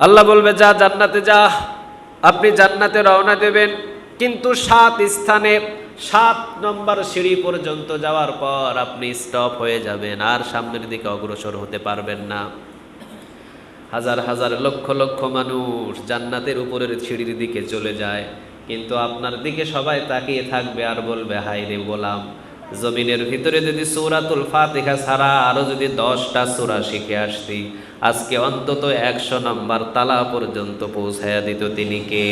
আল্লাহ বলবে যা জান্নাতে যা। আপনি জান্নাতে রওনা দেবেন, কিন্তু 7 স্থানে 7 নম্বর সিঁড়ি পর্যন্ত যাওয়ার পর আপনি স্টপ হয়ে যাবেন, আর সামনের দিকে অগ্রসর হতে পারবেন না। হাজার হাজার লক্ষ লক্ষ মানুষ জান্নাতের উপরের সিঁড়ির দিকে চলে যায়, কিন্তু আপনার দিকে সবাই তাকিয়ে থাকবে আর বলবে, হায় রে গোলাম, জমিনের ভিতরে যদি সূরাতুল ফাতিহা ছাড়া আরো যদি 10টা সূরা শিখে আসতি, আজকে অন্তত 100 নম্বর তালা পর্যন্ত পৌঁছায়া দিত তিনি কে?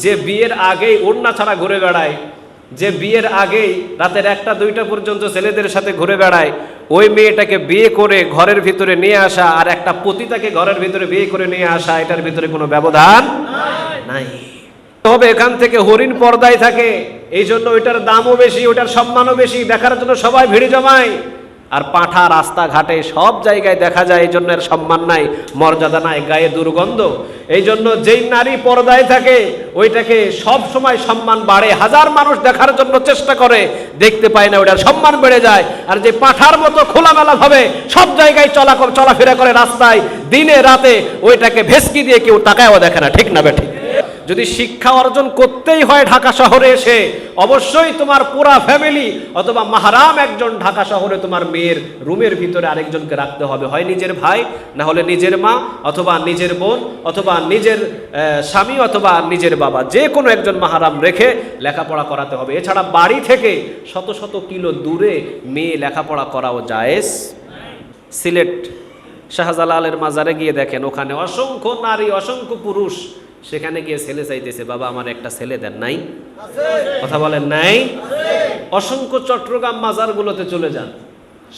যে বিয়ের আগেই ওড়না ছাড়া ঘুরে বেড়ায়, যে বিয়ের আগেই রাতের 1টা 2টা পর্যন্ত ছেলেদের সাথে ঘুরে বেড়ায়, ওই মেয়েটাকে বিয়ে করে ঘরের ভিতরে নিয়ে আসা আর একটা পতিতাকে ঘরের ভিতরে বিয়ে করে নিয়ে আসা, এটার ভিতরে কোনো ব্যবধান নাই। তবে এখান থেকে হরিণ পর্দায় থাকে, এই জন্য ওইটার দামও বেশি, ওইটার সম্মানও বেশি, দেখার জন্য সবাই ভিড় জমায়। আর পাঁঠা রাস্তাঘাটে সব জায়গায় দেখা যায়, এই জন্য এর সম্মান নাই, মর্যাদা নাই, গায়ে দুর্গন্ধ। এই জন্য যেই নারী পর্দায় থাকে ওইটাকে সব সময় সম্মান বাড়ে, হাজার মানুষ দেখার জন্য চেষ্টা করে, দেখতে পায় না, ওইটার সম্মান বেড়ে যায়। আর যে পাঁঠার মতো খোলামেলা ভাবে সব জায়গায় চলাফেরা করে রাস্তায় দিনে রাতে, ওইটাকে ভেস্কি দিয়ে কেউ তাকায়ও দেখে না, ঠিক না বেঠিক? যদি শিক্ষা অর্জন করতেই হয় ঢাকা শহরে এসে, অবশ্যই তোমার পুরা ফ্যামিলি অথবা মাহরাম একজন ঢাকা শহরে তোমার মেয়ের রুমের ভিতরে আরেকজনকে রাখতে হবে, হয় নিজের ভাই, না হলে নিজের মা, অথবা নিজের বোন, অথবা নিজের স্বামী, অথবা নিজের বাবা, যে কোনো একজন মাহরাম রেখে লেখাপড়া করাতে হবে। এছাড়া বাড়ি থেকে শত শত কিলো দূরে মেয়ে লেখাপড়া করাও জায়েজ। সিলেট শাহজালালের মাজারে গিয়ে দেখেন, ওখানে অসংখ্য নারী, অসংখ্য পুরুষ, সেখানে গিয়ে ছেলে চাইতেছে, বাবা আমার একটা ছেলে দেন। নাই? কথা বলেন নাই? অসংখ্য চট্টগ্রাম মাজারগুলোতে চলে যান,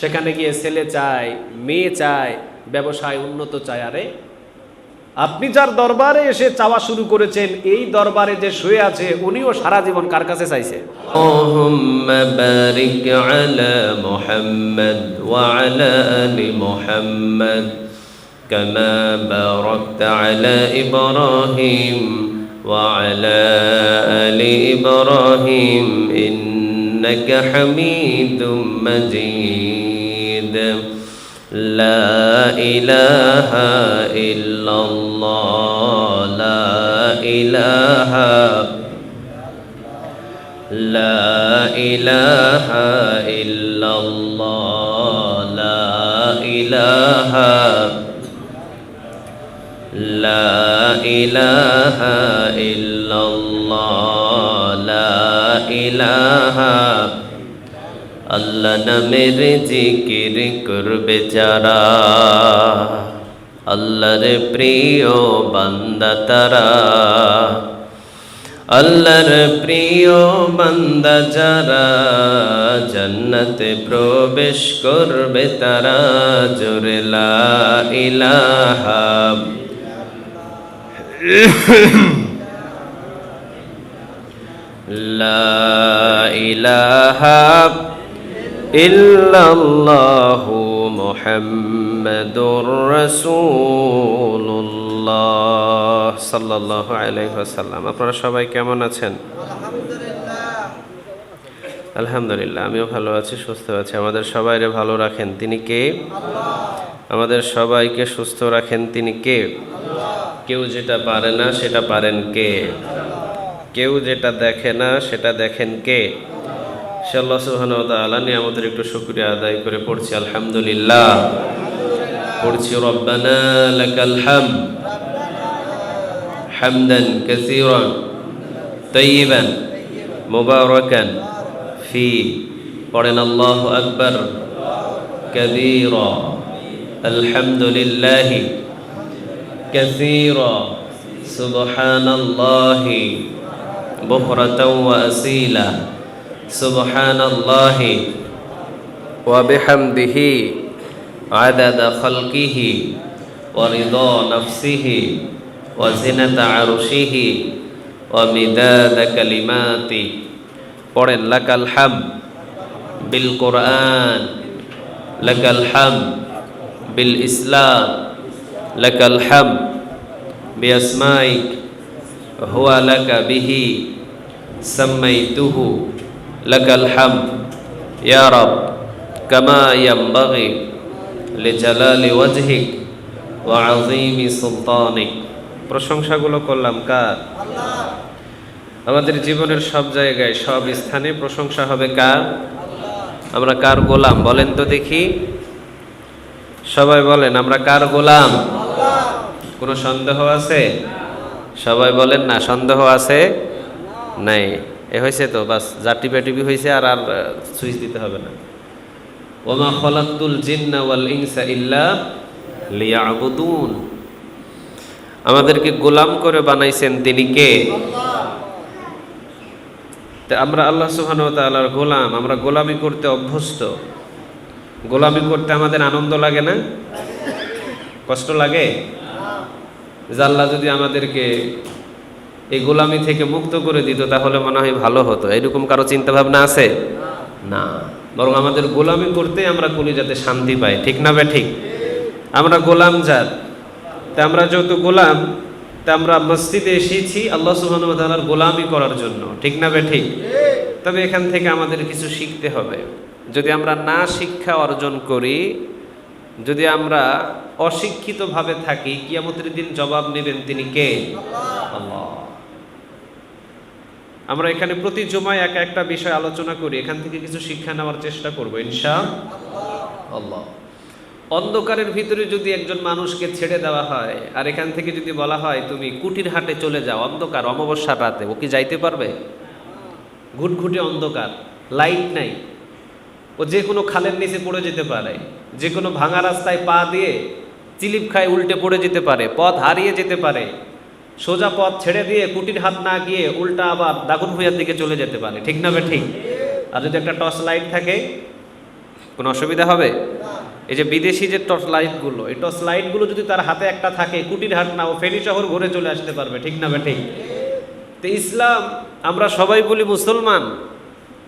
সেখানে গিয়ে ছেলে চায়, মেয়ে চায়, ব্যবসায় উন্নত চায়। আরে আপনি যার দরবারে এসে চাওয়া শুরু করেছেন, এই দরবারে যে শুয়ে আছে উনিও সারা জীবন কার কাছে চাইছে? আল্লাহুম্মা বারিক আলা মুহাম্মাদ ওয়া আলা আলি মুহাম্মাদ كما باركت على إبراهيم وعلى آل إبراهيم إنك حميد مجيد لا إله إلا الله لا إله إلا الله لا إله لا إله إلا الله لا إله আল্লাহ নামের জিকির করবে যারা, আল্লাহর প্রিয় বান্দা তারা, আল্লাহর প্রিয় বান্দা যারা, জান্নাতে প্রবেশ করবে তারা। জোরে লা ইলাহা লা ইলাহা ইল্লাল্লাহু মুহাম্মাদুর রাসূলুল্লাহ সাল্লাল্লাহু আলাইহি ওয়াসাল্লাম। আপনারা সবাই কেমন আছেন? আলহামদুলিল্লাহ, আমিও ভালো আছি, সুস্থ আছি। আমাদের সবাইকে ভালো রাখেন তিনি কে? আমাদের সবাইকে সুস্থ রাখেন তিনি কে? কেউ যেটা পারে না সেটা পারেন কে? কেউ যেটা দেখে না সেটা দেখেন কে? সে আল্লাহ সুবহানাহু ওয়া তাআলা নিয়ামতের একটু শুকরিয়া আদায় করে পড়ছি আলহামদুলিল্লাহ। পড়ছি রব্বানা লাকাল হামদ হামদান কাসীরান তাইয়িবান মুবারাকান ফি। পড়েন আল্লাহু আকবার কাবীরা আলহামদুলিল্লাহি কাসীরা সুবহানাল্লাহি বুকরাতাও ওয়া আসীলা সুবহানাল্লাহি ওয়া বিহামদিহি আদাদা খালকিহি ওয়া রিদা নাফসিহি ওয়া জিনাতা আরশিহি ওয়া মিদাদা কালিমাতি। পড়েন লাকাল হামদ বিল কুরআন, লাকাল হামদ বিল ইসলাম, লাকাল হামদ বিআসমাইক হুয়া লাকা বিহি সাম্মাইতুহু, লাকাল হামদ ইয়া রাব কামা ইয়ানবাগি লিজালালি ওয়াজহিক ওয়া আযীমি সুলতানিক। প্রশংসাগুলো করলাম কার? আমাদের জীবনের সব জায়গায় সব স্থানে প্রশংসা হবে কার? আমরা কার গোলাম বলেন তো দেখি, সবাই বলেন আমরা কার গোলাম? কোনো সন্দেহ আছে? সবাই বলেন না, সন্দেহ আছে? নাই। এ হয়েছে তো বাস, যা টিপি হয়েছে, আর আর সুইচ দিতে হবে না। ওমা খলাকতুল জিন্না ওয়াল ইনসা ইল্লা লিয়াবুদুন। আমাদেরকে গোলাম করে বানাইছেন তিনি কে? তা আমরা আল্লাহ সুবহানাহু ওয়া তাআলার গোলাম, আমরা গোলামি করতে অভ্যস্ত। গোলামি করতে আমাদের আনন্দ লাগে না? কষ্ট লাগে? যে আল্লাহ যদি আমাদেরকে এই গোলামি থেকে মুক্ত করে দিত তাহলে মনে হয় ভালো হতো, এরকম কারো চিন্তা ভাবনা আছে? না, বরং আমাদের গোলামি করতে আমরা কলিজাতে শান্তি পাই। ঠিক না বে ঠিক? আমরা গোলাম জাত। তা আমরা যেহেতু গোলাম, তা আমরা মসজিদে এসেছি আল্লাহ সুবহানাহু ওয়া তাআলার গোলামি করার জন্য। ঠিক না বে ঠিক? তবে এখান থেকে আমাদের কিছু শিখতে হবে। যদি আমরা না শিক্ষা অর্জন করি, যদি আমরা অশিক্ষিতভাবে থাকি, কিয়ামতের দিন জবাব নেবেন তিনি কে? আল্লাহ। আমরা এখানে প্রতি জুমায় একটা বিষয় আলোচনা করি, এখান থেকে কিছু শিক্ষা নেওয়ার চেষ্টা করবো ইনশাআল্লাহ। অন্ধকারের ভিতরে যদি একজন মানুষকে ছেড়ে দেওয়া হয় আর এখান থেকে যদি বলা হয় তুমি কুটির হাটে চলে যাও, অন্ধকার অমাবস্যার রাতে, ও কি যাইতে পারবে? ঘুটঘুটে অন্ধকার, লাইট নাই, ও যে কোনো খালের নিচে পড়ে যেতে পারে, যে কোনো ভাঙা রাস্তায় পা দিয়ে চিলিপ খায় উল্টে পড়ে যেতে পারে, পথ হারিয়ে যেতে পারে, সোজা পথ ছেড়ে দিয়ে কুটির হাট না গিয়ে উল্টা আবার দাগুন ভুঁইয়ার দিকে চলে যেতে পারে। ঠিক না বে ঠিক? আর যদি একটা টর্চ লাইট থাকে কোনো অসুবিধা হবে? এই যে বিদেশি যে টর্চ লাইটগুলো, এই টর্চ লাইটগুলো যদি তার হাতে একটা থাকে, কুটির হাট না, ও ফেনী শহর ঘুরে চলে আসতে পারবে। ঠিক না বে ঠিক? তো ইসলাম, আমরা সবাই বলি মুসলমান,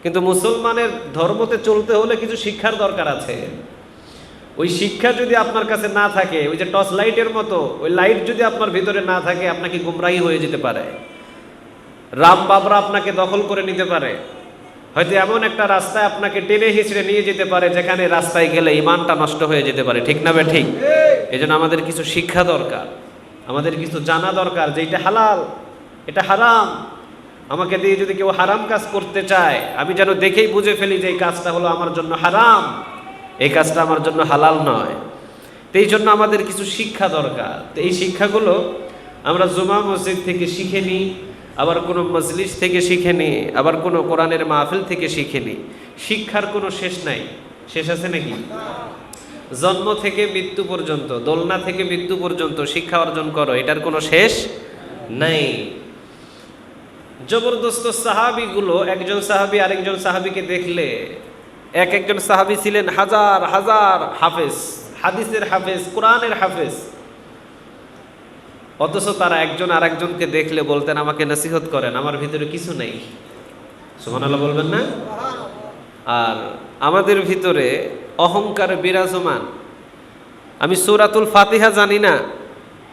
কিন্তু মুসলমানের ধর্মতে চলতে হলে কিছু শিক্ষার দরকার আছে। ওই শিক্ষা যদি আপনার কাছে না থাকে, ওই যে টর্চ লাইটের মতো ওই লাইট যদি আপনার ভিতরে না থাকে, আপনাকে গুমরাহি হয়ে যেতে পারে, রাম বাবরা আপনাকে দখল করে নিতে পারে, হয়তো এমন একটা রাস্তায় আপনাকে টেনে হিঁচড়ে নিয়ে যেতে পারে যেখানে রাস্তায় গেলে ইমানটা নষ্ট হয়ে যেতে পারে। ঠিক না বে ঠিক? এই জন্য আমাদের কিছু শিক্ষা দরকার, আমাদের কিছু জানা দরকার যে এটা হালাল, এটা হারাম। আমাকে দিয়ে যদি কেউ হারাম কাজ করতে চায়, আমি যেন দেখেই বুঝে ফেলি যে এই কাজটা হলো আমার জন্য হারাম, এই কাজটা আমার জন্য হালাল নয়। তো এই জন্য আমাদের কিছু শিক্ষা দরকার। তো এই শিক্ষাগুলো আমরা জুমা মসজিদ থেকে শিখে নিই, আবার কোনো মজলিস থেকে শিখে নিই, আবার কোনো কোরআনের মাহফিল থেকে শিখে নিই। শিক্ষার কোনো শেষ নাই। শেষ আছে নাকি? জন্ম থেকে মৃত্যু পর্যন্ত, দোলনা থেকে মৃত্যু পর্যন্ত শিক্ষা অর্জন করো, এটার কোনো শেষ নাই। জবরদস্ত সাহাবিগুলো, একজন সাহাবি আরেকজন সাহাবিকে দেখলে, একজন সাহাবি ছিলেন হাজার হাজার হাফেজ, হাদিসের হাফেজ, কোরআনের হাফেজ, অথচ তারা একজন আরেকজনকে দেখলে বলতেন আমাকে নসিহত করেন, আমার ভিতরে কিছু নেই। সুবহানাল্লাহ বলবেন না? আর আমাদের ভিতরে অহংকার বিরাজমান। আমি সূরাতুল ফাতিহা জানি না,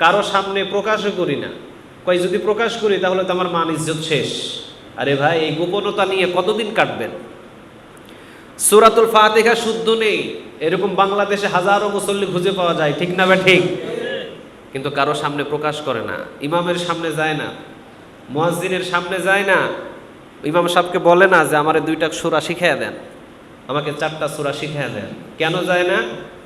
কারো সামনে প্রকাশও করি না। কই যদি প্রকাশ করি তাহলে তো আমার মান ইজ্জত শেষ। আরে ভাই, এই গোপনতা নিয়ে কতদিন কাটবেন? সূরাতুল ফাতিহা শুদ্ধ নেই এরকম বাংলাদেশে হাজারো মুসল্লি খুঁজে পাওয়া যায়। ঠিক না বা ঠিক? কিন্তু কারো সামনে প্রকাশ করে না, ইমামের সামনে যায় না, মুয়াজ্জিনের সামনে যায় না, ইমাম সাহেবকে বলে না যে আমারে 2টা সূরা শিখিয়ে দেন, আমাকে 4টা সূরা শিখিয়ে দেন। কেন যায় না?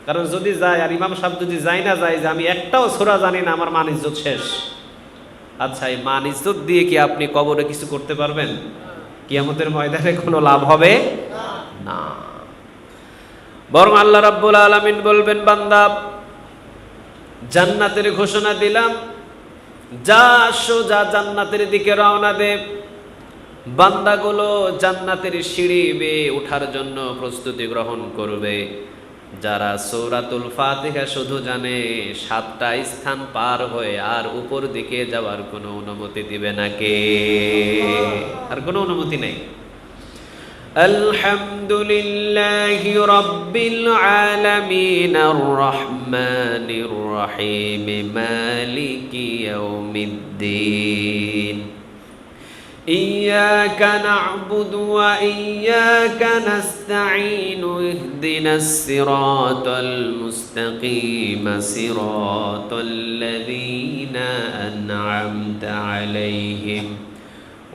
কারণ যদি যায় আর ইমাম সাহেব যদি যায় না, যায় যে আমি একটাও সূরা জানি না, আমার মান ইজ্জত শেষ। আচ্ছা, এই মান ইজ্জত দিয়ে কি আপনি কবরে কিছু করতে পারবেন? কিয়ামতের ময়দানে কোনো লাভ হবে না। বরং আল্লাহ রাব্বুল আলামিন বলবেন, বান্দা জান্নাতের ঘোষণা দিলাম, যা সোজা জান্নাতের দিকে রওনা দে। বান্দাগুলো জান্নাতের সিঁড়ি বেয়ে ওঠার জন্য প্রস্তুতি গ্রহণ করবে। যারা সূরাতুল ফাতিহা শুধু জানে, 7টা স্থান পার হয়ে আর উপর দিকে যাওয়ার কোনো অনুমতি দিবে না কে? আর কোনো অনুমতি নেই। আলহামদুলিল্লাহি রাব্বিল আলামিন আর রহমানির রহিম মালিকি ইয়াউমিদ্দিন إياك نعبد وإياك نستعين اهدنا الصراط المستقيم صراط الذين أنعمت عليهم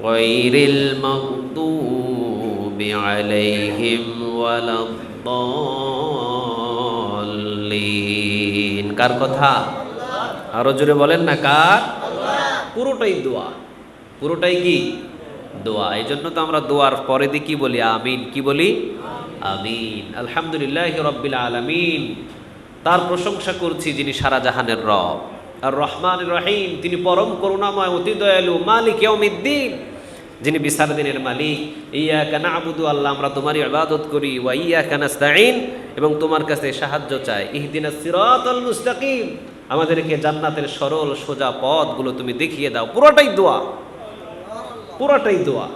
غير المغضوب عليهم ولا الضالين কার কথা আরো জোরে বলেন না কার পুরোটাই দোয়া পুরোটাই কি দোয়া এই জন্য তো আমরা দোয়ার পরে দিয়ে কি বলি আমিন কি বলি আমিন আলহামদুলিল্লাহি রাব্বিল আলামিন তার প্রশংসা করছি যিনি সারা জাহানের রব আর রহমানির রহিম তিনি পরম করুণাময় অতি দয়ালু মালিক ইয়াউমিদ্দিন যিনি বিচার দিনের মালিক ইয়াকা না'বুদু আল্লাহ আমরা তোমারই ইবাদত করি ওয়া ইয়াকা নাস্তাঈন এবং তোমার কাছে সাহায্য চাই ইহদিনাস সিরাতাল মুস্তাকিম আমাদেরকে জান্নাতের সরল সোজা পথগুলো তুমি দেখিয়ে দাও পুরোটাই দোয়া পুরোটাই দোয়া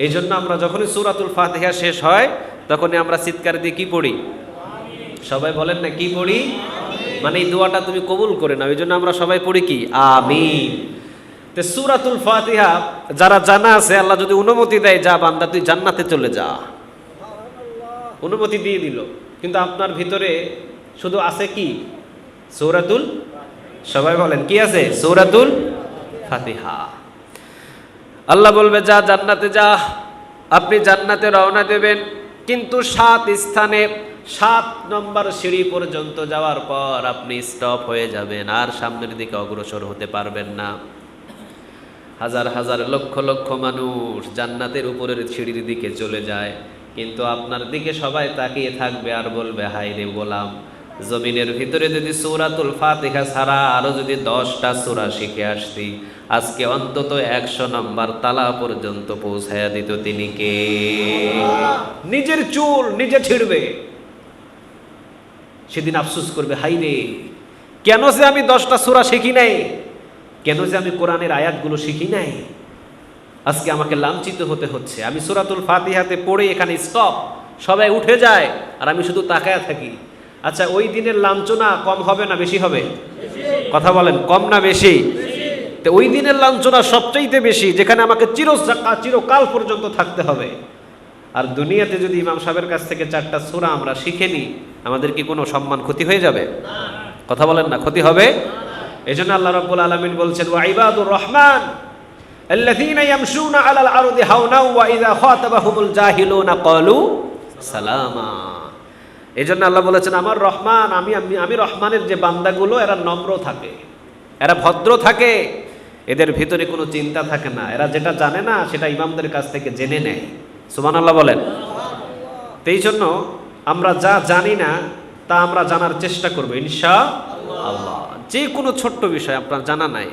এই জন্য আমরা যখনই সূরাতুল ফাতিহা শেষ হয় তখনই আমরা চিৎকার দিয়ে কি পড়ি সবাই বলেন না কি পড়ি মানে এই দোয়াটা তুমি কবুল করে নাও এই জন্য আমরা সবাই পড়ি কি আমিন তো সূরাতুল ফাতিহা যারা জানা আছে আল্লাহ যদি অনুমতি দেয় যা বান্দা তুই জান্নাতে চলে যা অনুমতি দিয়ে দিল কিন্তু আপনার ভিতরে শুধু আছে কি সূরাতুল সবাই বলেন কি আছে সূরাতুল ফাতিহা আল্লাহ বলবে যা জান্নাতে যা আপনি জান্নাতে রওনা দেবেন কিন্তু 7 স্থানে 7 নম্বর সিঁড়ি পর্যন্ত যাওয়ার পর আপনি স্টপ হয়ে যাবেন আর সামনের দিকে অগ্রসর হতে পারবেন না হাজার হাজার লক্ষ লক্ষ মানুষ জান্নাতের উপরের সিঁড়ির দিকে চলে যায় কিন্তু আপনার দিকে সবাই তাকিয়ে থাকবে আর বলবে হায় রে গোলাম জমিনের ভিতরে যদি সূরাতুল ফাতিহা ছাড়া আরো যদি 10টা সূরা শিখে আসতি আজকে অন্তত 100 নম্বর তালা পর্যন্ত পৌঁছায়া দিত তিনি কে নিজের চুল নিজে ছিঁড়বে সেদিন আফসোস করবে হায় রে কেন যে আমি 10টা সূরা শিখি নাই কেন যে আমি কোরআনের আয়াতগুলো শিখি নাই আজকে আমাকে লাঞ্ছিত হতে হচ্ছে আমি সূরাতুল ফাতিহাতে পড়ে এখানে স্টপ সবাই উঠে যায় আর আমি শুধু তাকায়া থাকি আচ্ছা ওই দিনের লাঞ্ছনা কম হবে না বেশি হবে কথা বলেন কম না বেশি তো ওই দিনের লাঞ্ছনা সবচাইতে বেশি যেখানে আমাকে চিরকাল পর্যন্ত থাকতে হবে আর দুনিয়াতে যদি ইমাম সাহেবের কাছ থেকে 4টা সূরা আমরা শিখে নিই আমাদের কি কোনো সম্মান ক্ষতি হয়ে যাবে কথা বলেন না ক্ষতি হবে এজন্য আল্লাহ রাব্বুল আলামিন বলছেন ওয়া ইবাদুর রহমান আল্লাযীনা ইয়ামশুনা আলাল আরদি হাওনা ওয়া ইযা খাতাবাহুমুল জাহিলুনা ক্বালু সালামা এজন্য আল্লাহ বলেছেন আমার রহমান আমি রহমানের যে বান্দাগুলো এরা নম্র থাকে এরা ভদ্র থাকে এদের ভিতরে কোনো চিন্তা থাকে না এরা যেটা জানে না সেটা ইমামদের কাছ থেকে জেনে নেয় সুবহানাল্লাহ বলেন এই জন্য আমরা যা জানি না তা আমরা জানার চেষ্টা করব ইনশাআল্লাহ যে কোনো ছোট্ট বিষয় আপনার জানা নাই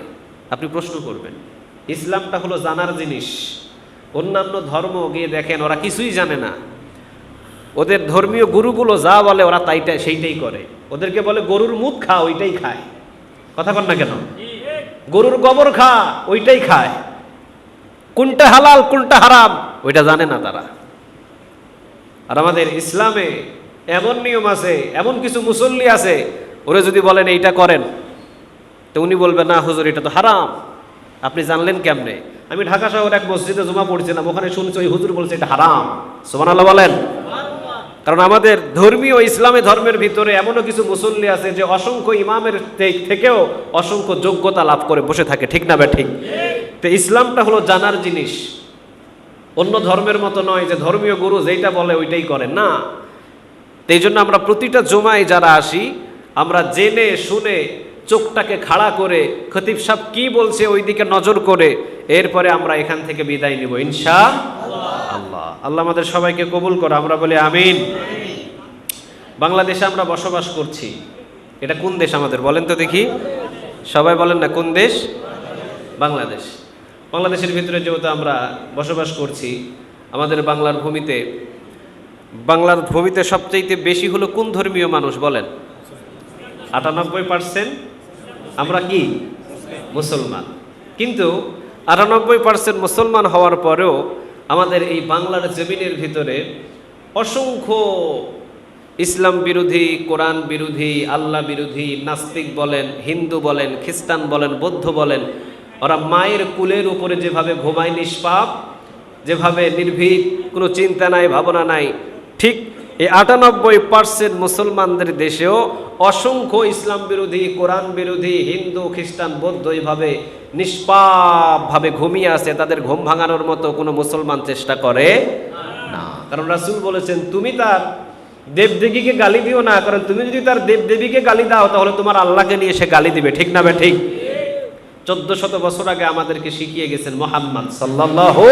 আপনি প্রশ্ন করবেন ইসলামটা হলো জানার জিনিস অন্যান্য ধর্ম গিয়ে দেখেন ওরা কিছুই জানে না ওদের ধর্মীয় গুরুগুলো যা বলে ওরা সেইটাই করে ওদেরকে বলে গরুর মুখ খা ওইটাই খায় কথা বল না কেন গরুর গোবর খা ওইটাই খায় কোনটা হালাল কোনটা হারাম ওইটা জানে না তারা আর আমাদের ইসলামে এমন নিয়ম আছে এমন কিছু মুসল্লি আছে ওরা যদি বলেন এইটা করেন তো উনি বলবে না হুজুর এটা তো হারাম আপনি জানলেন কেমনে আমি ঢাকা শহরে এক মসজিদে জুমা পড়ছিলাম ওখানে শুনছি ওই হুজুর বলছে এটা হারাম সুবহানাল্লাহ বলেন কারণ আমাদের ধর্মীয় ইসলামী ধর্মের ভিতরে এমনও কিছু মুসল্লি আছে যে অসংখ্য ইমামের থেকেও অসংখ্য যোগ্যতা লাভ করে বসে থাকে ঠিক না ঠিক তো ইসলামটা হলো জানার জিনিস অন্য ধর্মের মতো নয় যে ধর্মীয় গুরু যেটা বলে ওইটাই করে না এই জন্য আমরা প্রতিটা জুমায় যারা আসি আমরা জেনে শুনে চোখটাকে খাড়া করে খতিব সাহেব কি বলছে ওই দিকে নজর করে এরপরে আমরা এখান থেকে বিদায় নিব ইনশাআল্লাহ আল্লাহ আমাদের সবাইকে কবুল করো আমরা বলি আমিন বাংলাদেশে আমরা বসবাস করছি এটা কোন দেশ আমাদের বলেন তো দেখি সবাই বলেন না কোন দেশ বাংলাদেশ বাংলাদেশের ভিতরে যেহেতু আমরা বসবাস করছি আমাদের বাংলার ভূমিতে সবচাইতে বেশি হলো কোন ধর্মীয় মানুষ বলেন 98% আমরা কি মুসলমান কিন্তু 98% মুসলমান হওয়ার পরেও আমাদের এই বাংলার জমিনের ভিতরে অসংখ্য ইসলাম বিরোধী কোরআন বিরোধী আল্লাহ বিরোধী নাস্তিক বলেন হিন্দু বলেন খ্রিস্টান বলেন বৌদ্ধ বলেন ওরা মায়ের কুলের উপরে যেভাবে ঘুমায় নিষ্পাপ, যেভাবে নির্ভীক, কোনো চিন্তা নাই, ভাবনা নাই, ঠিক এই ৯৮% মুসলমানদের দেশেও অসংখ্য ইসলাম বিরোধী, কোরআন বিরোধী, হিন্দু, খ্রিস্টান, বৌদ্ধ এইভাবে নিষ্পাপভাবে ঘুমিয়ে আছে। তাদের ঘুম ভাঙানোর মতো কোনো মুসলমান চেষ্টা করে না। কারণ রাসূল বলেছেন, তুমি তার দেবদেবীকে গালি দিও না, কারণ তুমি যদি তার দেবদেবীকে গালি দাও তাহলে তোমার আল্লাহকে নিয়ে সে গালি দিবে। ঠিক না ঠিক? ১৪০০ বছর আগে আমাদেরকে শিখিয়ে গেছেন মুহাম্মদ সাল্লাল্লাহু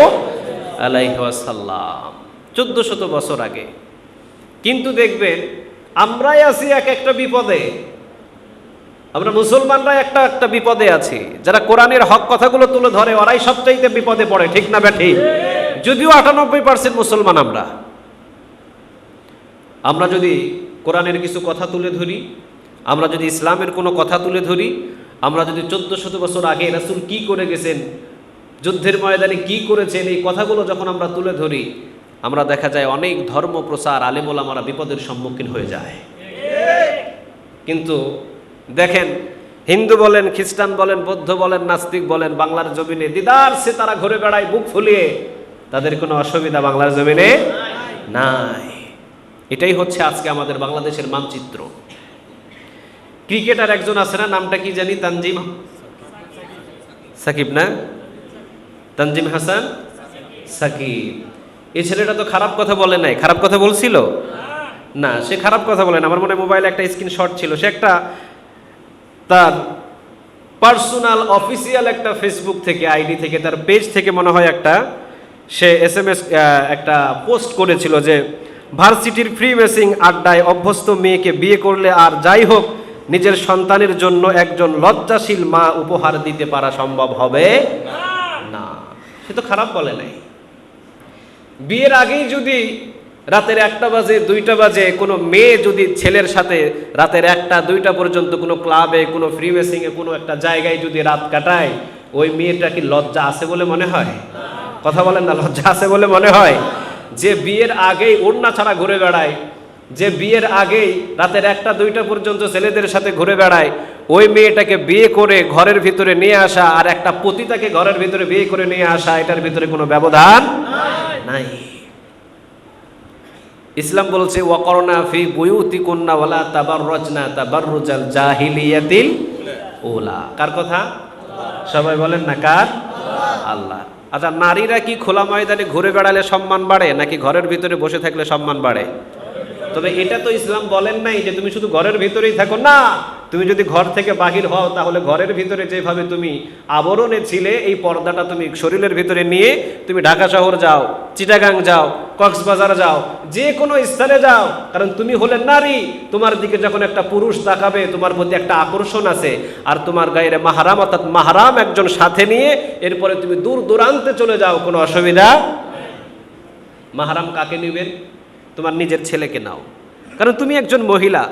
আলাইহি ওয়াসাল্লাম, ১৪০০ বছর আগে। কিন্তু দেখবেন আমরাই আছি একটা বিপদে, আমরা মুসলমানরা একটা বিপদে আছি। যারা কোরআনের হক কথাগুলো তুলে ধরে ওরাই সবচাইতে বিপদে পড়ে। ঠিক না ঠিক? যদিও ৯৮% মুসলমান আমরা যদি কোরআনের কিছু কথা তুলে ধরি, আমরা যদি ইসলামের কোনো কথা তুলে ধরি, আমরা যদি ১৪০০ বছর আগে রাসূল কি করে গেছেন, যুদ্ধের ময়দানে কি করেছেন, এই কথাগুলো যখন আমরা তুলে ধরি, আমরা দেখা যায় অনেক ধর্ম প্রচার আলেম ওলামারা বিপদের সম্মুখীন হয়ে যায়। কিন্তু দেখেন, হিন্দু বলেন, খ্রিস্টান বলেন, বৌদ্ধ বলেন, নাস্তিক বলেন, বাংলার জমিনে দিদার সে তারা ঘুরে বেড়ায় বুক ফুলিয়ে, তাদের কোনো অসুবিধা বাংলার জমিনে নাই। এটাই হচ্ছে আজকে আমাদের বাংলাদেশের মানচিত্র। ক্রিকেটার একজন আছে না, নামটা কি জানি, তানজিম সাকিব না, তানজিম হাসান সাকিব। এই ছেলেটা তো খারাপ কথা বলে নাই, খারাপ কথা বলছিল না, সে খারাপ কথা বলে না। আমার মনে হয় মোবাইলে একটা স্ক্রিনশট ছিল, সে একটা তার পার্সোনাল অফিসিয়াল একটা ফেসবুক থেকে, আইডি থেকে, তার পেজ থেকে মনে হয় একটা সে SMS একটা পোস্ট করেছিল যে ভার্সিটির ফ্রি মেসিং আড্ডায় অভ্যস্ত মেয়েকে বিয়ে করলে আর যাই হোক নিজের সন্তানের জন্য একজন লজ্জাশীল মা উপহার দিতে পারা সম্ভব হবে না। সে তো খারাপ বলে নাই। বিয়ের আগেই যদি রাতের 1টা বাজে 2টা বাজে কোনো মেয়ে যদি ছেলের সাথে রাতের 1টা 2টা পর্যন্ত কোনো ক্লাবে, কোনো ফ্রি মেসিংয়ে, কোনো একটা জায়গায় যদি রাত কাটায়, ওই মেয়েটা কি লজ্জা আছে বলে মনে হয়? কথা বলেন না, লজ্জা আছে বলে মনে হয়? যে বিয়ের আগেই ওড়না ছাড়া ঘুরে বেড়ায়, যে বিয়ের আগেই রাতের 1টা 2টা পর্যন্ত ছেলেদের সাথে ঘুরে বেড়ায়, ওই মেয়েটাকে বিয়ে করে ঘরের ভিতরে নিয়ে আসা আর একটা পতিতাকে ঘরের ভিতরে বিয়ে করে নিয়ে আসা, এটার ভিতরে কোনো ব্যবধান নাই। ইসলাম বলছে ওয়াকরনা ফি বুয়ুতিকুন্না ওয়ালা তাবাররাজনা তাবাররুজাল জাহিলিয়াতিল উলা। কার কথা? সবাই বলেন না, কার? আল্লাহ। আচ্ছা, নারীরা কি খোলা ময়দানে ঘুরে বেড়ালে সম্মান বাড়ে নাকি ঘরের ভিতরে বসে থাকলে সম্মান বাড়ে? তবে এটা তো ইসলাম বলেন নাই যে তুমি শুধু ঘরের ভিতরেই থাকো, না, তুমি যদি ঘর থেকে বাহির হও তাহলে ঘরের ভিতরে যেভাবে তুমি আবরণে ছিলে, এই পর্দাটা তুমি শরীরের ভিতরে নিয়ে তুমি ঢাকা শহর যাও, চিটাগাং যাও, কক্সবাজার যাও, যে কোনো স্থানে যাও, কারণ তুমি হলে নারী। তোমার দিকে যখন একটা পুরুষ তাকাবে, তোমার প্রতি একটা আকর্ষণ আছে, আর তোমার গায়ে মাহারাম অর্থাৎ মাহারাম একজন সাথে নিয়ে এরপরে তুমি দূর দূরান্তে চলে যাও, কোনো অসুবিধা। মাহারাম কাকে নেবেন? তোমার নিজের ছেলেকে নাও, কারণ তুমি একজন মহিলা।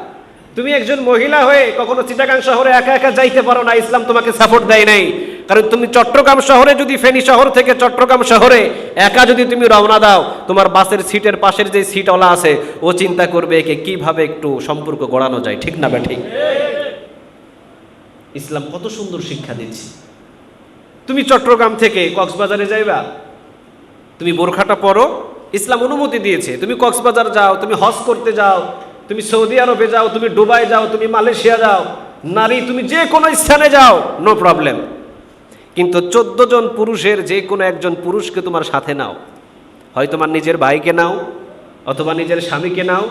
তুমি একজন মহিলা হয়ে কখনো চিটাগাং শহরে একা একা যাইতে পারো না, ইসলাম তোমাকে সাপোর্ট দেয় নাই। কারণ তুমি চট্টগ্রাম শহরে যদি ফেনী শহর থেকে চট্টগ্রাম শহরে একা যদি তুমি রওনা দাও, তোমার বাসের সিটের পাশের যে সিটওয়ালা আছে ও চিন্তা করবে একে কিভাবে একটু সম্পর্ক গড়ানো যায়। ঠিক না ঠিক? ইসলাম কত সুন্দর শিক্ষা দিচ্ছে। তুমি চট্টগ্রাম থেকে কক্সবাজারে যাইবা, তুমি বোরখাটা পরো, ইসলাম অনুমতি দিয়েছে। তুমি কক্সবাজার যাও, তুমি হজ করতে যাও, তুমি সৌদি আরবে যাও, তুমি দুবাই যাও, তুমি মালয়েশিয়া যাও, নারী তুমি যে কোনো স্থানে যাও, নো প্রবলেম। কিন্তু 14 জন পুরুষের যে কোনো একজন পুরুষকে তোমার সাথে নাও, হয় তোমার নিজের ভাইকে নাও, অথবা নিজের স্বামীকে নাও,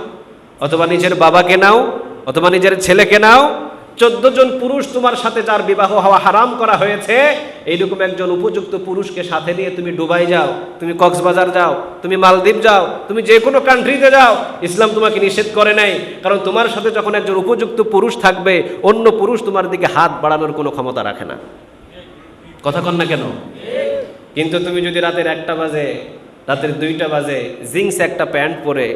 অথবা নিজের বাবাকে নাও, অথবা নিজের ছেলেকে নাও। 14 জন পুরুষ তোমার সাথে যার বিবাহ হওয়া হারাম করা হয়েছে, এইরকম একজন উপযুক্ত পুরুষকে সাথে নিয়ে তুমি দুবাই যাও, তুমি কক্সবাজার যাও, তুমি মালদ্বীপ যাও, তুমি যে কোনো কান্ট্রিতে যাও, ইসলাম তোমাকে নিষেধ করে নাই। কারণ তোমার সাথে যখন একজন উপযুক্ত পুরুষ থাকবে, অন্য পুরুষ তোমার দিকে হাত বাড়ানোর কোনো ক্ষমতা রাখে না। কথা কন না কেন? কিন্তু তুমি যদি রাতের 1টা বাজে, রাতের 2টা বাজে জিন্স একটা প্যান্ট পরে,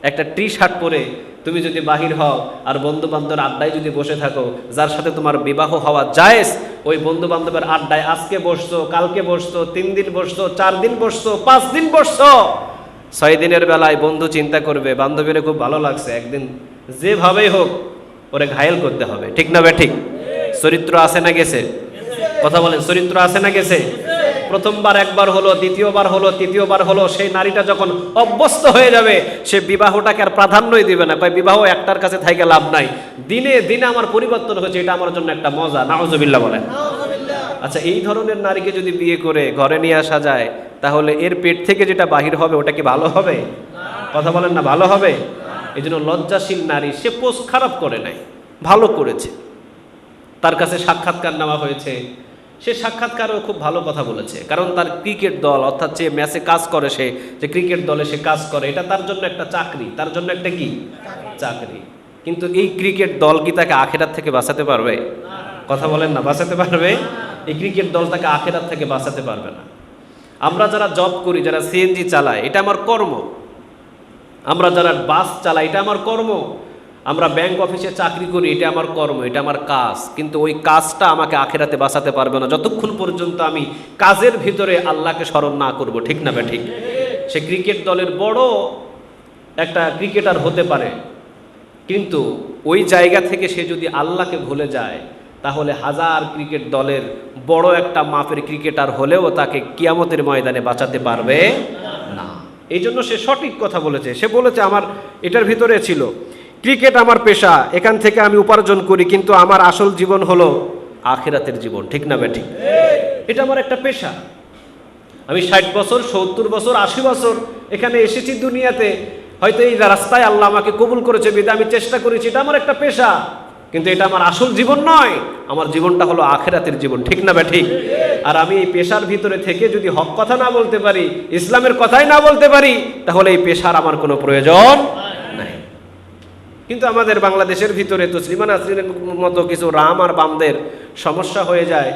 একটা টি-শার্ট পরে তুমি যদি বাহির হও আর বন্ধু বান্ধবের আড্ডায় যদি বসে থাকো, যার সাথে তোমার বিবাহ হওয়া জায়েজ, ওই বন্ধু বান্ধবের আড্ডায় আজকে বসছো, কালকে বসছো, 3 দিন বসছো, 4 দিন বসছো, 5 দিন বসছো, 6 দিনের বেলায় বন্ধু চিন্তা করবে বান্ধবীরে খুব ভালো লাগছে, একদিন যেভাবেই হোক ওরে ঘায়েল করতে হবে। ঠিক না ঠিক? চরিত্র আছে না গেছে? কথা বলেন, চরিত্র আছে না গেছে? প্রথমবার একবার হলো, দ্বিতীয়বার হলো, তৃতীয়বার হলো, সেই নারীটা যখন অভ্যস্ত হয়ে যাবে সে বিবাহটাকে আর প্রাধান্যই দিবে না, কয় বিবাহ একটার কাছে থাইকে লাভ নাই, দিনে দিনে আমার পরিবর্তন হচ্ছে, এটা আমার জন্য একটা মজা। নাউজুবিল্লাহ বলেন। আচ্ছা, এই ধরনের নারীকে যদি বিয়ে করে ঘরে নিয়ে আসা যায়, তাহলে এর পেট থেকে যেটা বাহির হবে ওটা কি ভালো হবে? কথা বলেন না, ভালো হবে? এই জন্য লজ্জাশীল নারী, সে পোস্ট খারাপ করে নাই, ভালো করেছে। তার কাছে সাক্ষাৎকার নেওয়া হয়েছে, সে সাক্ষাৎকারও খুব ভালো কথা বলেছে, কারণ তার ক্রিকেট দল, অর্থাৎ যে ম্যাচে কাজ করে, সে যে ক্রিকেট দলে সে কাজ করে, এটা তার জন্য একটা চাকরি, তার জন্য একটা কি চাকরি। কিন্তু এই ক্রিকেট দল কি তাকে আখেরাত থেকে বাঁচাতে পারবে? কথা বলেন না, বাঁচাতে পারবে? এই ক্রিকেট দল তাকে আখেরাত থেকে বাঁচাতে পারবে না। আমরা যারা জব করি, যারা সিএনজি চালায়, এটা আমার কর্ম। আমরা যারা বাস চালাই, এটা আমার কর্ম। আমরা ব্যাংক অফিসে চাকরি করি, এটা আমার কর্ম, এটা আমার কাজ। কিন্তু ওই কাজটা আমাকে আখেরাতে বাঁচাতে পারবে না যতক্ষণ পর্যন্ত আমি কাজের ভিতরে আল্লাহকে স্মরণ না করব। ঠিক না বে ঠিক? সে ক্রিকেট দলের বড় একটা ক্রিকেটার হতে পারে, কিন্তু ওই জায়গা থেকে সে যদি আল্লাহকে ভুলে যায়, তাহলে হাজার ক্রিকেট দলের বড় একটা মাপের ক্রিকেটার হলেও তাকে কিয়ামতের ময়দানে বাঁচাতে পারবে না। এই জন্য সে সঠিক কথা বলেছে। সে বলেছে, আমার এটার ভিতরে ছিল, ক্রিকেট আমার পেশা, এখান থেকে আমি উপার্জন করি, কিন্তু আমার আসল জীবন হলো আখিরাতের জীবন। ঠিক না বেঠিক? এটা আমার একটা পেশা। আমি 60 বছর, 70 বছর, 80 বছর এখানে এসেছি দুনিয়াতে, হয়তো এই রাস্তায় আল্লাহ আমাকে কবুল করেছে, বিধায় আমি চেষ্টা করেছি, এটা আমার একটা পেশা, কিন্তু এটা আমার আসল জীবন নয়। আমার জীবনটা হলো আখিরাতের জীবন। ঠিক না বেঠিক? আর আমি এই পেশার ভিতরে থেকে যদি হক কথা না বলতে পারি, ইসলামের কথাই না বলতে পারি, তাহলে এই পেশার আমার কোনো প্রয়োজন নাই। কিন্তু আমাদের বাংলাদেশের ভিতরে তসলিমা নাসরিনের মতো কিছু রাম আর বামদের সমস্যা হয়ে যায়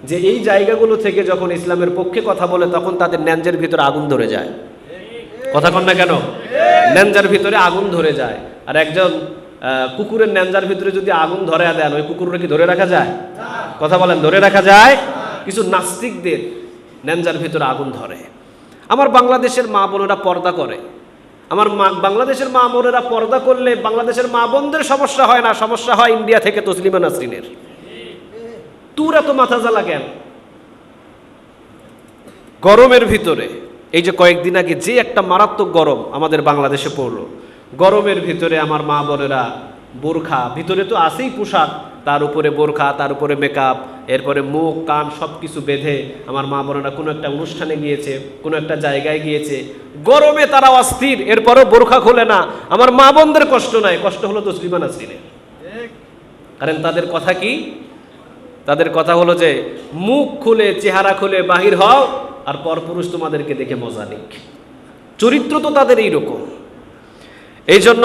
যে এই জায়গাগুলো থেকে যখন ইসলামের পক্ষে কথা বলে, তখন তাদের ন্যাঞ্জের ভিতরে আগুন ধরে যায়। কথা কন না কেন? ন্যাঞ্জার ভিতরে আগুন ধরে যায়। আর একজন কুকুরের ন্যাঞ্জার ভিতরে যদি আগুন ধরে দেন, ওই কুকুরটা কি ধরে রাখা যায়? কথা বলেন, ধরে রাখা যায়? কিছু নাস্তিকদের ন্যাঞ্জার ভিতরে আগুন ধরে। আমার বাংলাদেশের মা বোনেরা পর্দা করে, আমার বাংলাদেশের মা বোনেরা পর্দা করলে বাংলাদেশের মা বোনদের সমস্যা হয় না, সমস্যা হয় ইন্ডিয়া থেকে তসলিমা নাসরিনের। তোর এত মাথা জ্বালা কেন? গরমের ভিতরে, এই যে কয়েকদিন আগে যে একটা মারাত্মক গরম আমাদের বাংলাদেশে পড়লো, গরমের ভিতরে আমার মা বোনেরা বোরখা, ভিতরে তো আছেই পোশাক, তার উপরে বোরখা, তার উপরে মেকআপ, এরপরে মুখ কান সব কিছু বেঁধে আমার মা বোনেরা কোনো একটা অনুষ্ঠানে গিয়েছে, কোনো একটা জায়গায় গিয়েছে, গরমে তারা অস্থির, এরপরেও বোরখা খোলে না। আমার মা বোনদের কষ্ট নাই, কষ্ট হলো তসলিমা নাসরিনের। কারণ তাদের কথা কি? তাদের কথা হলো যে মুখ খুলে, চেহারা খুলে বাহির হও, আর পরপুরুষ তোমাদেরকে দেখে মজা নিক। চরিত্র তো তাদের এইরকম। এই জন্য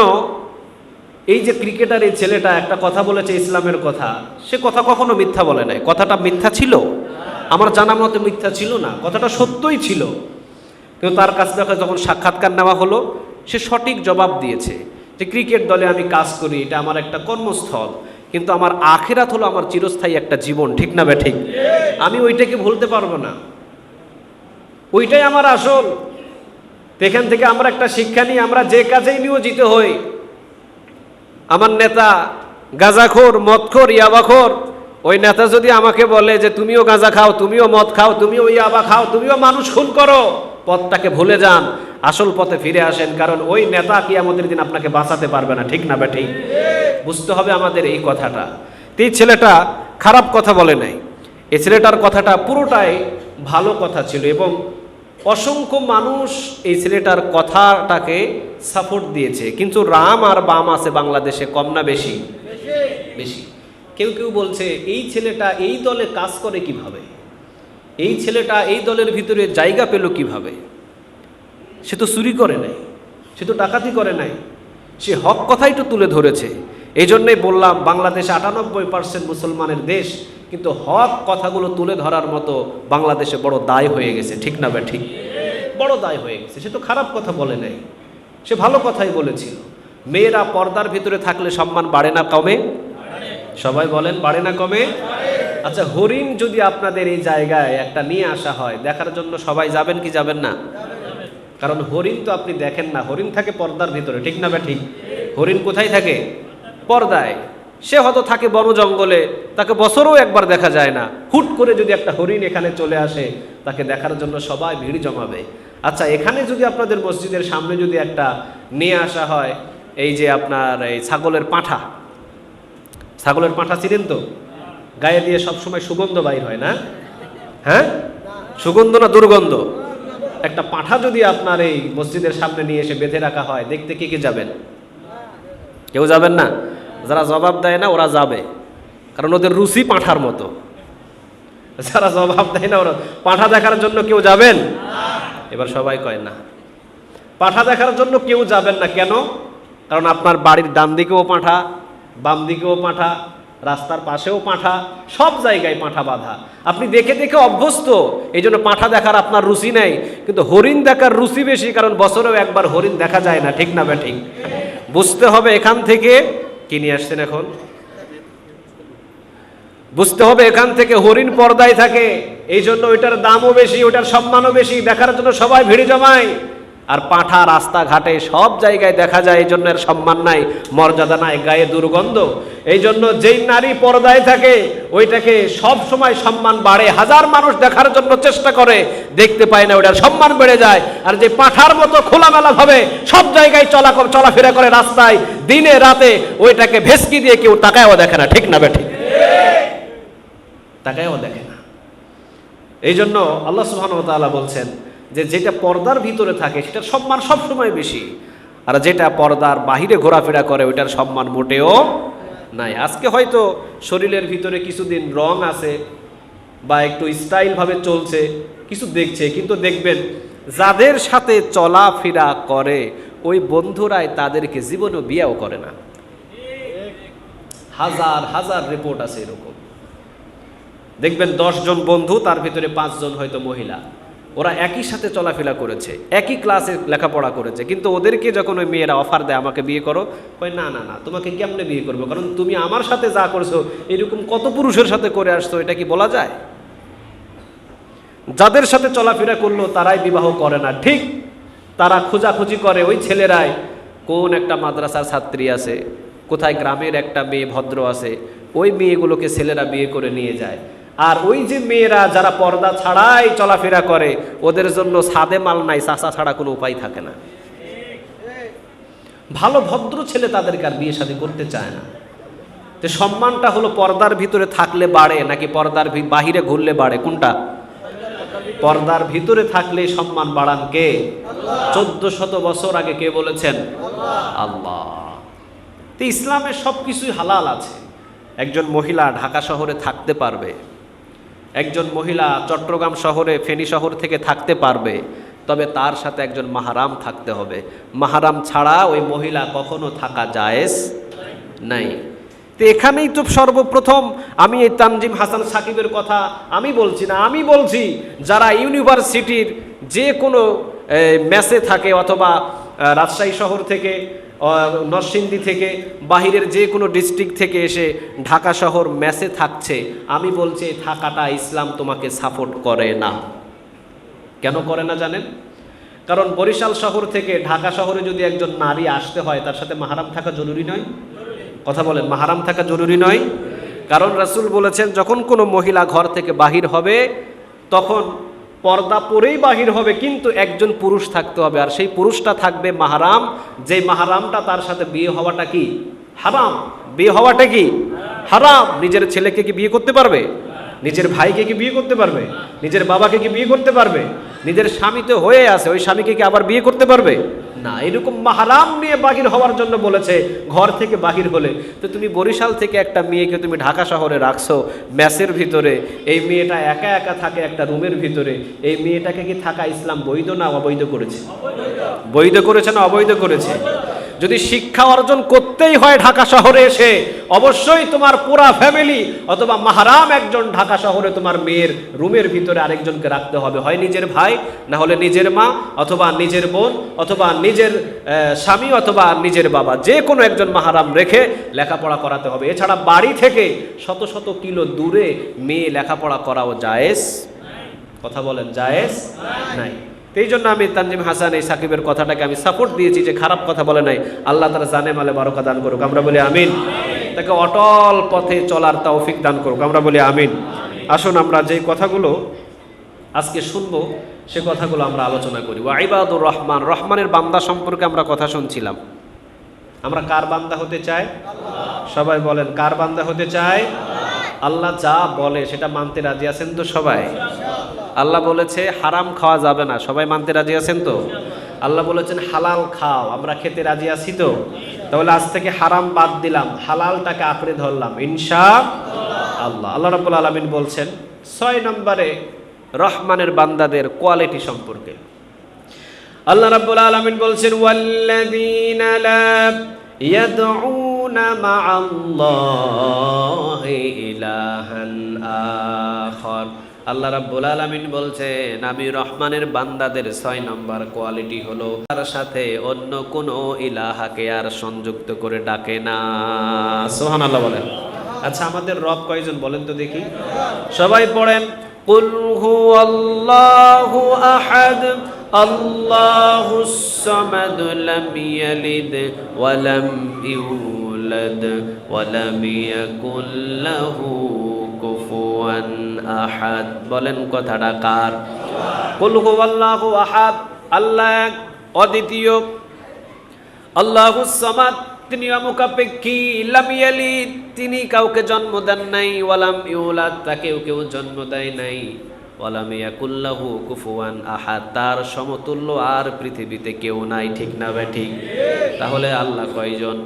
এই যে ক্রিকেটার এই ছেলেটা একটা কথা বলেছে ইসলামের কথা, সে কথা কখনো মিথ্যা বলে নাই। কথাটা মিথ্যা ছিল? আমার জানা মতে মিথ্যা ছিল না, কথাটা সত্যই ছিল। কিন্তু তার কাছ থেকে যখন সাক্ষাৎকার নেওয়া হলো, সে সঠিক জবাব দিয়েছে যে ক্রিকেট দলে আমি কাজ করি, এটা আমার একটা কর্মস্থল, কিন্তু আমার আখিরাত হলো আমার চিরস্থায়ী একটা জীবন। ঠিক না বেঠিক? আমি ওইটাকে ভুলতে পারবো না, ওইটাই আমার আসল। এখান থেকে আমরা একটা শিক্ষা নিই, আমরা যে কাজেই নিয়োজিত হই, আমার নেতা গাঁজাখোর, মদখোর, ইয়াবাখোর, ওই নেতা যদি আমাকে বলে যে তুমিও গাঁজা খাও, তুমিও মদ খাও, তুমিও ইয়াবা খাও, তুমিও মানুষ খুন করো, পথটাকে ভুলে যান, আসল পথে ফিরে আসেন, কারণ ওই নেতা কিয়ামতের দিন আপনাকে বাঁচাতে পারবে না। ঠিক না বেঠিক? বুঝতে হবে আমাদের এই কথাটা। এই ছেলেটা খারাপ কথা বলে নাই, এই ছেলেটার কথাটা পুরোটাই ভালো কথা ছিল, এবং অসংখ্য মানুষ এই ছেলেটার কথাটাকে সাপোর্ট দিয়েছে। কিন্তু রাম আর বাম আছে বাংলাদেশে, কম না বেশি? বেশি। কেউ কেউ বলছে এই ছেলেটা এই দলে কাজ করে কিভাবে, এই ছেলেটা এই দলের ভিতরে জায়গা পেল কিভাবে? সে তো চুরি করে নাই, সে তো ডাকাতি করে নাই, সে হক কথাই তো তুলে ধরেছে। এই জন্যই বললাম বাংলাদেশ 98% মুসলমানের দেশ, কিন্তু হক কথাগুলো তুলে ধরার মতো বাংলাদেশে বড় দায় হয়ে গেছে। ঠিক না বে ঠিক? বড় দায় হয়ে গেছে। সে তো খারাপ কথা বলে নাই, সে ভালো কথাই বলেছিল। মেয়েরা পর্দার ভিতরে থাকলে সম্মান বাড়ে না কমে? সবাই বলেন, বাড়ে না কমে? আচ্ছা, হরিণ যদি আপনাদের এই জায়গায় একটা নিয়ে আসা হয়, দেখার জন্য সবাই যাবেন কি যাবেন না? কারণ হরিণ তো আপনি দেখেন না, হরিণ থাকে পর্দার ভিতরে। ঠিক না বে ঠিক? হরিণ কোথায় থাকে? পর্দায়। সে হয়তো থাকে বন জঙ্গলে, তাকে বছরেও একবার দেখা যায় না। হুট করে যদি একটা হরিণ এখানে চলে আসে, তাকে দেখার জন্য সবাই ভিড় জমাবে। আচ্ছা, এখানে যদি আপনাদের মসজিদের সামনে যদি একটা নিয়ে আসা হয়, এই যে আপনার এই ছাগলের পাঁঠা চিনেন তো? গায়ে দিয়ে সবসময় সুগন্ধ বাইর হয় না? হ্যাঁ, সুগন্ধ না দুর্গন্ধ? একটা পাঁঠা যদি আপনার এই মসজিদের সামনে নিয়ে এসে বেঁধে রাখা হয়, দেখতে কে কে যাবেন? কেউ যাবেন না। যারা জবাব দেয় না ওরা যাবে, কারণ ওদের রুচি পাঁঠার মতো। যারা জবাব দেয় না ওরা পাঁঠা দেখার জন্য কেউ যাবেন? এবার সবাই কয় না, পাঁঠা দেখার জন্য কেউ যাবেন না। কেন? কারণ আপনার বাড়ির ডান দিকেও পাঁঠা, বাম দিকেও পাঁঠা, রাস্তার পাশেও পাঁঠা, সব জায়গায় পাঁঠা বাঁধা। আপনি দেখে দেখে অভ্যস্ত, এই জন্য পাঁঠা দেখার আপনার রুচি নেই। কিন্তু হরিণ দেখার রুচি বেশি, কারণ বছরেও একবার হরিণ দেখা যায় না, ঠিক না ঠিক? বুঝতে হবে এখান থেকে কি নিয়ে আসছেন এখন, বুঝতে হবে এখান থেকে হরিণ পর্দায় থাকে, এই জন্য ওইটার দামও বেশি, ওইটার সম্মানও বেশি, দেখার জন্য সবাই ভিড়ে জমায়। আর পাঁঠা রাস্তাঘাটে সব জায়গায় দেখা যায়, এই জন্য এর সম্মান নাই, মর্যাদা নাই, গায়ে দুর্গন্ধ। এই জন্য যেই নারী পর্দায় থাকে ওইটাকে সব সময় সম্মান বাড়ে, হাজার মানুষ দেখার জন্য চেষ্টা করে, দেখতে পায় না, ওটার সম্মান বেড়ে যায়। আর যে পাঁঠার মতো খোলামেলা ভাবে সব জায়গায় চলাফেরা করে রাস্তায় দিনে রাতে, ওইটাকে ভেসকি দিয়ে কেউ তাকায়ও দেখে না, ঠিক না ঠিক? তাকায়ও দেখে না। এই জন্য আল্লাহ সুবহানাহু ওয়া তাআলা বলছেন যে যেটা পর্দার ভিতরে থাকে সেটার সম্মান সবসময় বেশি, আর যেটা পর্দার বাহিরে ঘোরাফেরা করে ওইটার সম্মান মোটেও নাই। আজকে হয়তো শরীরের ভিতরে কিছুদিন রং আছে বা একটু স্টাইল ভাবে চলছে, কিছু দেখছে, কিন্তু দেখবেন যাদের সাথে চলাফেরা করে ওই বন্ধুরাই তাদেরকে জীবনেও বিয়েও করে না। হাজার হাজার রিপোর্ট আছে এরকম। দেখবেন 10 জন বন্ধু, তার ভিতরে 5 জন হয়তো মহিলা, ওরা একই সাথে চলাফেরা করেছে, একই ক্লাসে লেখাপড়া করেছে, কিন্তু ওদেরকে যখন ওই মেয়েরা অফার দেয় আমাকে বিয়ে করো, কয় না না না, তোমাকে কেমনে বিয়ে করবো, কারণ তুমি আমার সাথে যা করছো এরকম কত পুরুষের সাথে করে আসছো, এটা কি বলা যায়? যাদের সাথে চলাফেরা করলো তারাই বিবাহ করে না, ঠিক? তারা খোঁজাখুঁজি করে ওই ছেলেরাই, কোন একটা মাদ্রাসার ছাত্রী আছে, কোথায় গ্রামের একটা মেয়ে ভদ্র আছে, ওই মেয়েগুলোকে ছেলেরা বিয়ে করে নিয়ে যায়। আর ওই যে মেয়েরা যারা পর্দা ছাড়াই চলাফেরা করে, ওদের জন্য সাদে মাল নাই, চাচা ছাড়া কোনো উপায় থাকে না। ভালো ভদ্র ছেলে তাদেরকে আর বিয়ে শাদী করতে চায় না। তো সম্মানটা হলো পর্দার ভিতরে থাকলে বাড়ে নাকি পর্দার বাহিরে ঘুরলে বাড়ে? কোনটা? পর্দার ভিতরে থাকলে সম্মান বাড়ান কে? 1400 বছর আগে কে বলেছেন? আল্লাহ। তো ইসলামের সবকিছুই হালাল আছে। একজন মহিলা ঢাকা শহরে থাকতে পারবে, একজন মহিলা চট্টগ্রাম শহরে, ফেনী শহর থেকে থাকতে পারবে, তবে তার সাথে একজন মাহরাম থাকতে হবে। মাহরাম ছাড়া ওই মহিলা কখনো থাকা জায়েজ নাই। তো এখানেই তো সর্বপ্রথম আমি এই তানজিম হাসান সাকিবের কথা আমি বলছি না, আমি বলছি যারা ইউনিভার্সিটির যে কোনো মেসে থাকে, অথবা রাজশাহী শহর থেকে, নরসিংদী থেকে, বাহিরের যে কোনো ডিস্ট্রিক্ট থেকে এসে ঢাকা শহর মেসে থাকছে, আমি বলছি থাকাটা ইসলাম তোমাকে সাপোর্ট করে না। কেন করে না জানেন? কারণ বরিশাল শহর থেকে ঢাকা শহরে যদি একজন নারী আসতে হয়, তার সাথে মাহরাম থাকা জরুরি নয়? কথা বলেন, মাহরাম থাকা জরুরি নয়? কারণ রাসূল বলেছেন যখন কোনো মহিলা ঘর থেকে বাহির হবে তখন পর্দা পরেই বাহির হবে, কিন্তু একজন পুরুষ থাকতে হবে, আর সেই পুরুষটা থাকবে মাহরাম। যে মাহরামটা তার সাথে বিয়ে হওয়াটা কি হারাম? বিয়ে হওয়াটা কি হারাম? নিজের ছেলেকে কি বিয়ে করতে পারবে? নিজের ভাইকে কি বিয়ে করতে পারবে? নিজের বাবাকে কি বিয়ে করতে পারবে? নিজের স্বামী তো হয়ে আছে, ওই স্বামীকে কি আবার বিয়ে করতে পারবে না। এরকম মাহরাম নিয়ে বাহির হওয়ার জন্য বলেছে ঘর থেকে বাহির হলে। তো তুমি বরিশাল থেকে একটা মেয়েকে তুমি ঢাকা শহরে রাখছো মেসের ভিতরে, এই মেয়েটা একা একা থাকে একটা রুমের ভিতরে, এই মেয়েটাকে কি থাকা ইসলাম বৈধ না অবৈধ করেছে? বৈধ করেছে না অবৈধ করেছে? যদি শিক্ষা অর্জন করতেই হয় ঢাকা শহরে এসে, অবশ্যই তোমার পুরা ফ্যামিলি অথবা মাহরাম একজন ঢাকা শহরে তোমার মেয়ের রুমের ভিতরে আরেকজনকে রাখতে হবে, হয় নিজের ভাই, না হলে নিজের মা, অথবা নিজের বোন, অথবা নিজের স্বামী, অথবা নিজের বাবা, যে কোনো একজন মাহরাম রেখে লেখাপড়া করাতে হবে। এছাড়া বাড়ি থেকে শত শত কিলো দূরে মেয়ে লেখাপড়া করাও জায়েজ? কথা বলেন, জায়েজ নাই। এই জন্য আমি তানজিম হাসান এই সাকিবের কথাটাকে আমি সাপোর্ট দিয়েছি, যে খারাপ কথা বলে নাই। আল্লাহ তাআলা জানে মালে বারাকা দান করুক, আমরা বলি আমিন। তাকে অটল পথে চলার তৌফিক দান করুক, আমরা বলি আমিন। আসুন আমরা যে কথাগুলো আজকে শুনবো সে কথাগুলো আমরা আলোচনা করি। ওয়া ইবাদুর রহমান, রহমানের বান্দা সম্পর্কে আমরা কথা শুনছিলাম। আমরা কার বান্দা হতে চাই? সবাই বলেন, কার বান্দা হতে চাই? আল্লাহ যা বলে সেটা মানতে রাজি আছেন তো সবাই? আল্লাহ বলেছে হারাম খাওয়া যাবে না, সবাই মানতে রাজি আছেন তো? আল্লাহ বলেছেন হালাল খাও, আমরা খেতে রাজি আছি তো? তাহলে আজ থেকে হারাম বাদ দিলাম, হালালটাকে আঁকড়ে ধরলাম ইনশাআল্লাহ। আল্লাহ রাব্বুল আলামিন বলছেন 6 নম্বরে রহমানের বান্দাদের কোয়ালিটি সম্পর্কে। আল্লাহ রাব্বুল আলামিন বলছেন ওয়াল্লাযীনা লা ইয়াদউনা মা'আল্লাহি ইলাহান আখার। আল্লাহ রাব্বুল আলামিন বলছেন আমি রহমানের বান্দাদের 6 নম্বর কোয়ালিটি হলো তার সাথে অন্য কোনো ইলাহাকে আর সংযুক্ত করে ডাকে না। সুবহানাল্লাহ বলেন। আচ্ছা, আমাদের রব কয়জন বলেন তো দেখি? সবাই পড়েন, কুল হুয়াল্লাহু আহাদ আল্লাহুস সামাদ লাম ইয়ালিদ ওয়া লাম ইউলাদ ওয়া লাম ইয়াকুল লাহু কুফুয়ান আহাদ। বলেন কথাটা কার? কুল হুয়াল্লাহু আহাদ, আল্লাহ এক, অদ্বিতীয়। আল্লাহুস সামাদ, তিনি অমুখাপেক্ষী। লাম ইয়ালিদ, তিনি কাউকে জন্ম দেন নাই। ওয়ালাম ইউলাদ, তাকেও কেউ জন্ম দেয় নাই। ওয়ালাম ইয়াকুল লাহু কুফুয়ান আহাদ, তার সমতুল্য আর পৃথিবীতে কেউ নাই। ঠিক না বে ঠিক? তাহলে আল্লাহ কয়জন?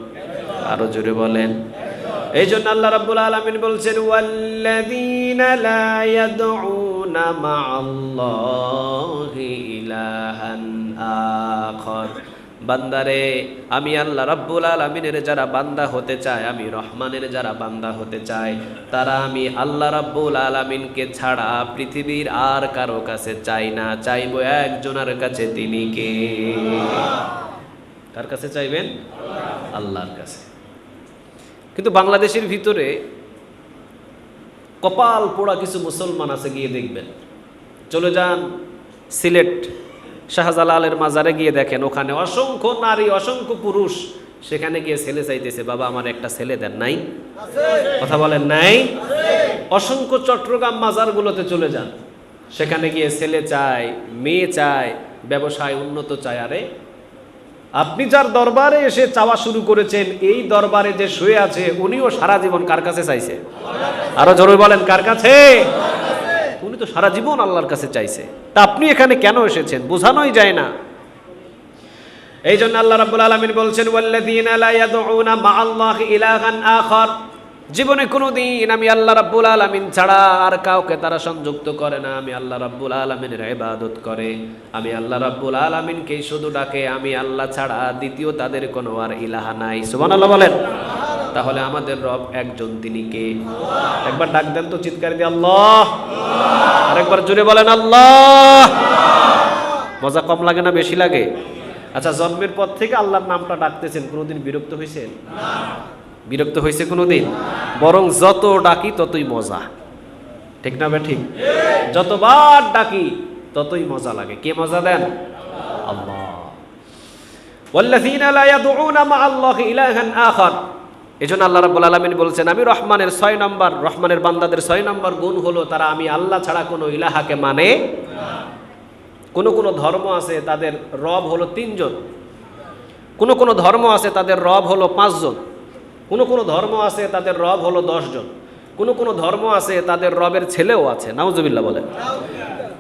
আরো জোরে বলেন। এই জন্য আল্লাহ রাব্বুল আলামিন বলছেন ওয়াল্লাযীনা লা ইয়াদউনা মা'আল্লাহি ইলাহান আখার। বান্দারে, আমি আল্লাহ রাব্বুল আলামিনের যারা বান্দা হতে চায়, আমি রহমানের যারা বান্দা হতে চায়, তারা আমি আল্লাহ রাব্বুল আলামিনকে ছাড়া পৃথিবীর আর কারো কাছে চাই না। চাইবো একজনের কাছে, তিনি কে? কার কাছে চাইবেন? আল্লাহর কাছে। কিন্তু বাংলাদেশের ভিতরে কপাল পোড়া কিছু মুসলমান আছে, গিয়ে দেখবেন। চলে যান সিলেট শাহজালালের মাজারে গিয়ে দেখেন, ওখানে অসংখ্য নারী, অসংখ্য পুরুষ, সেখানে গিয়ে ছেলে চাইতেছে, বাবা আমার একটা ছেলে দেন। নাই? কথা বলেন নাই? অসংখ্য চট্টগ্রাম মাজারগুলোতে চলে যান, সেখানে গিয়ে ছেলে চায়, মেয়ে চায়, ব্যবসায় উন্নত চায়। আরে আপনি যার দরবারে এসে চাওয়া শুরু করেছেন, এই দরবারে যে শুয়ে আছে উনিও সারা জীবন কার কাছে চাইছে? আরো জোরে বলেন, কার কাছে? উনি তো সারা জীবন আল্লাহর কাছে চাইছে। তা আপনি এখানে কেন এসেছেন বোঝানোই যায় না। এই জন্য আল্লাহ রাব্বুল আলামিন বলছেন ওয়াল্লাযীনা লা ইয়াদউনা মা'আল্লাহি ইলাহান আখার, জীবনে কোনোদিন আমি আল্লাহ রাব্বুল আলামিন ছাড়া আর কাউকে তারা সংযুক্ত করে না। আমি আল্লাহ রাব্বুল আলামিনের ইবাদত করে, আমি আল্লাহ রাব্বুল আলামিনকেই শুধু ডাকে। আমি আল্লাহ ছাড়া দ্বিতীয় তাদের কোনো আর ইলাহা নাই। সুবহানাল্লাহ বলেন। তাহলে আমাদের রব একজন, তিনি কে? একবার ডাক দেন তো চিৎকার দিয়ে, আল্লাহ। আরেকবার জোরে বলেন, আল্লাহ। মজা কম লাগে না বেশি লাগে? আচ্ছা, জন্মের পর থেকে আল্লাহর নামটা ডাকতেছেন, কোনোদিন বিরক্ত হয়েছেন? বিরক্ত হয়েছে কোনোদিন? বরং যত ডাকি ততই মজা। ঠিক না? ঠিক। যতবার ডাকি ততই মজা লাগে। কে মজা দেন? আল্লাহ। ওয়াল্লাযীনা লা ইয়াদউনা মা'আল্লাহি ইলাহান আখার। এজন্য আল্লাহ রাব্বুল আলামিন বলছেন আমি রহমানের 6 নম্বর, রহমানের বান্দাদের 6 নম্বর গুণ হলো তারা আমি আল্লাহ ছাড়া কোনো ইলাহাকে মানে না। কোন কোন ধর্ম আছে তাদের রব হলো 3 জন, কোন কোন ধর্ম আছে তাদের রব হলো 5 জন, কোন কোন ধর্ম আছে তাদের রব হলো 10 জন, কোন কোন ধর্ম আছে তাদের রবের ছেলেও আছে। নাউজুবিল্লাহ বলেন।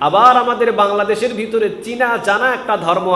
আবার আমাদের বাংলাদেশের ভিতরে চীনা জানা একটা ধর্ম